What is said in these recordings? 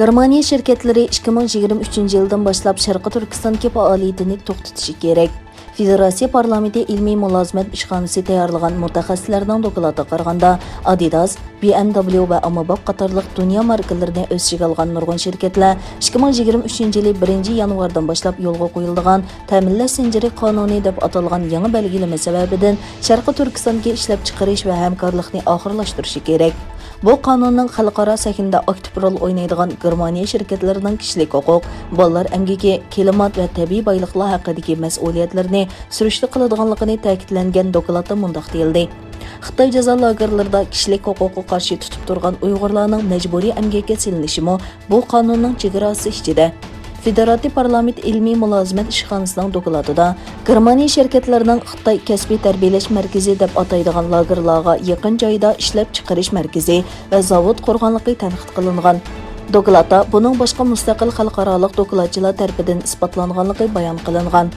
گېرمانىيە شىركەتلىرى 2023 yıldan başlap Şərqi Türkistandakı fəaliyyətini toxtatishi kerak. Federatsiya parlamenti ilmiy mulozimət ishxonasi tayyorlagan mutaxassislarning doklatiga qaraganda Adidas, BMW va Amabab qatorliq dunyo markalarini o'z ichiga olgan nurg'un shirkatlar 2023 yili 1 yanvardan boshlab yo'lga qo'yilgan ta'minlash zanjiri qonuni deb atalgan yangi belgilama sababidan Sharqi Turkistonga ishlab chiqarish va hamkorlikni oxirlashtirishi kerak. Bu qonunning xalqaro sahnada aktiv rol o'ynaydigan Germaniya shirkatlarining kishilik huquq, bolalar emgigi, klimat va tabiiy boyliqlar haqidagi mas'uliyatlarni surishti qiladiganligini ta'kidlangan dokladda mundaq deyildi. Xitoy jazo lagerlarida kishilik huquqqa qarshi tutib turgan Uyg'urlarning majburiy emgakka silinishimi bu qonunning chegarasi ichida. Federativ parlament ilmiy mulozimət ishxonasining dokladida Germaniya shirkatlarining Xitoy kasbiy tarbiyalash markazi deb ataydigan lagerlarga yaqin joyda ishlab chiqarish markazi va zavod qurganligi tanqid qilingan. Dokladda buning boshqa mustaqil xalqaro dokladchilar tarafidan isbotlanganligi bayon qilingan.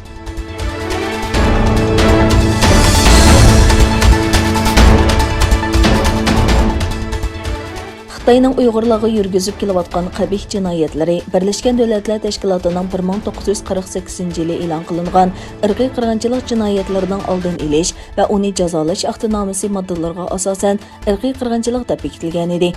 Xitayning Uyg'urlarga yürgüzüb kelayotgan qabih jinoyatlari Birlashgan Davlatlar Tashkilotining 1948-yili e'lon qilingan irqiy qirg'inchilik jinoyatlarining oldin olish va uni jazolash ahdnomasi moddalariga asosan irqiy qirg'inchilik deb bekitilgan edi.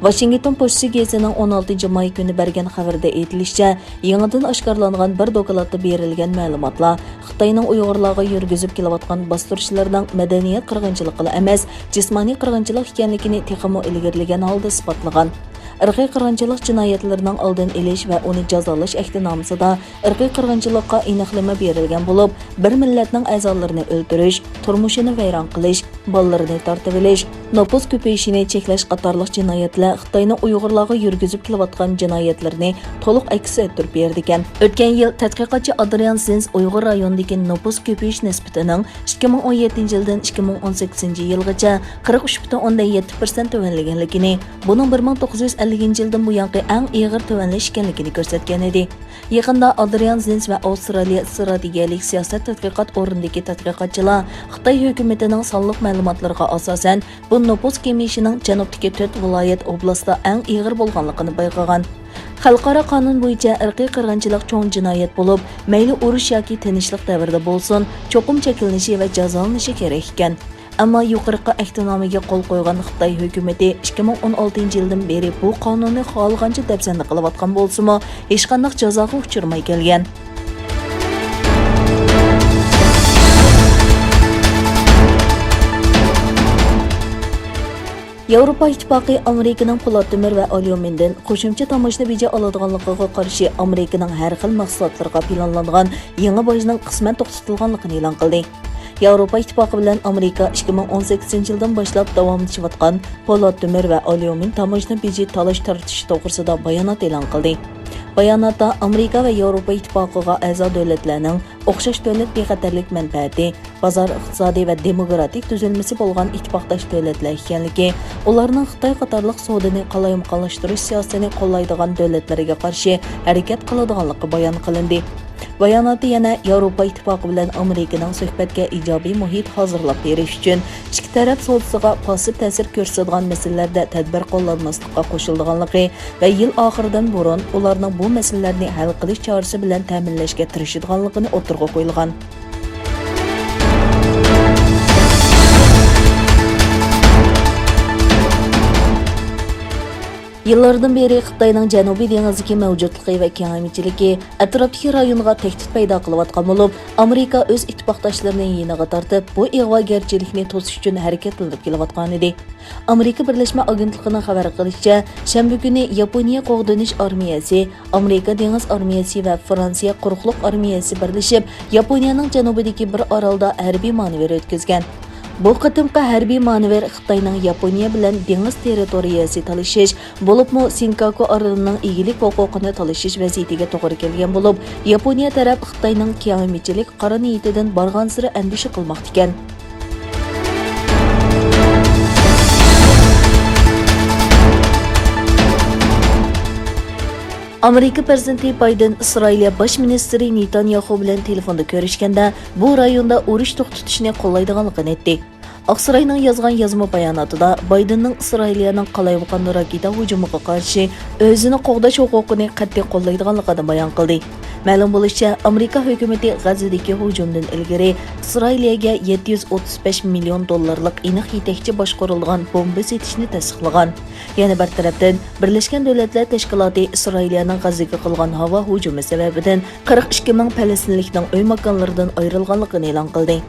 Washington poctىسى gazetining 16 may kuni bergan xabarda aytilishicha, yangidan oshkorlangan bir dokladda berilgan ma'lumotlar Xitoyning Uyg'urlarga yürgüzüb kelayotgan basturushlarning madaniyat qirg'inchiliqila emas, jismoniy qirg'inchilik ekanligini texmo ilgirlagan holda isbotlagan. Irqiy qirg'inchilik jinoyatlarining oldin olish va uni jazolash ahdnomasida irqiy qirg'inchilikqa aniqlama berilgan bo'lib, bir millatning a'zolarini o'ldirish, turmushini vayron qilish, bolalarini tortib olish, nopus ko'payishini cheklash qatorliq jinoyatlar Xitoyning Uyg'urlarga yürgüzüb kelayotgan jinoyatlarni to'liq aks ettirib berdi ekan. O'tgan yil tadqiqotchi Adrian Zins Uyg'ur rayonidagi nopus ko'payish nisbatining 2017 yildan 2018 yilgacha 43.7% tuvanlaganligini, buning 1950 yildan bu yangi eng ig'ir tuvanlash ekanligini ko'rsatgan edi. Yaqinda Adrian Zins va Avstraliya strategiyalik siyosat tadqiqot o'rnidagi tadqiqotchilar Xitoy hukumatining sonliq ma'lumotlariga asosan bu nopus kemayishining janubdagi 4 viloyat oblastda eng ig'ir bo'lganligini bayqagan. Xalqaro qonun bo'yicha irqiy qirg'inchilik cho'ng jinoyat bo'lib, mayli urush yoki tinchlik davrida bo'lsin, cho'qim chekilinishi va jazolanishi kerak ekan. Ammo yuqorqi ahdnomaga qo'l qo'ygan Xitoy hukumati 2016 yildan beri bu qonunni xohlagancha dafsanda qilayotgan bo'lsa-mu, hech qanday jazoga uchirmay kelgan. Yevropa İttifaqı Amerikaning po'lat temir va alyumindan qo'shimcha tomoshni beja oladiganligiga qarshi Amerikaning har xil mahsulotlarga planlangan yangi bojning qisman to'xtatilganligini e'lon qildi. Yevropa İttifaqı bilan Amerika 2018 yildan boshlab davomlashayotgan po'lat temir va alyumin tomoshni beji talash tartish to'g'risida bayonot e'lon qildi. Bayonotda Amerika va Yevropa İttifaqıga a'zo davlatlarning o'xshash davlat bexatarlik manfaati, bozor iqtisodiy va demokratik tuzilmasi bo'lgan ittifoqdosh davlatlar ekanligi, ularning Xitoy qatorliq savdoni qalayimqonlashtirish siyosatini qo'llaydigan davlatlarga qarshi harakat qiladiganligi bayon qilindi. Bayonotda yana Yevropa İttifaqı bilan Amerikaning suhbatga ijobiy muhit hozirlab berish uchun ikki taraf savdosiga pasiv ta'sir ko'rsatadigan masalalarda tadbir qo'llanmaslikqa qo'shilganligi va yil oxiridan burun ularning bu masalalarni hal qilish chorasi bilan ta'minlashga tirishadiganligini o'tirg'a qo'yilgan. Yıllardan beri Xitayning Janubiy dengizidagi mavjudligi va kengaymichiligi atrofdagi rayonga tahdid paydo qilayotgan bo'lib, Amerika o'z ittifoqdoshlarini yeniga tortib, bu ig'vogarchilikni to'sish uchun harakat qilib kelayotgan edi. Amerika Birlashma agentligining xabar qilishicha, shanba kuni Yaponiya qo'g'dinish armiyasi, Amerika dengiz armiyasi va Fransiya quruqliq armiyasi birlashib, Yaponiyaning janubidagi bir orolda harbiy manover o'tkazgan. Bu qatimqi hərbiy manover Xitayning Yaponiya bilan dengiz territoriyasi talashish, bo'libmi Senkaku orolining egilik huquqini talashish vaziyatiga to'g'ri kelgan bo'lib, Yaponiya taraf Xitayning kengaymichilik qora niyatidan borgan sari andisha qilmoqda ekan. Amerika prezidenti Biden İsrailiya bosh ministri Netanyahu bilan telefonda ko'rishganda bu rayonda urush to'xtatishni qo'llaydiganligini aytdi. Aqsarayning yozgan yozma bayonotida Baydenning İsrailning qalayotgan raketa hujumiga qarshi o'zini qo'g'dash huquqini qat'iy qo'llaydiganligini bayon qildi. Ma'lum bo'lishicha, Amerika hukumati G'azadagi hujumdan ilgari İsrailga 735 million dollarlik aniq yetakchi boshqarilgan bomba setishni tasdiqlagan. Yana bir tarafdan Birlashgan Davlatlar Tashkiloti İsrailning G'azaga qilgan havo hujumi sababidan 42 ming falastinlikning uy makonlaridan ayrilganligini e'lon qildi.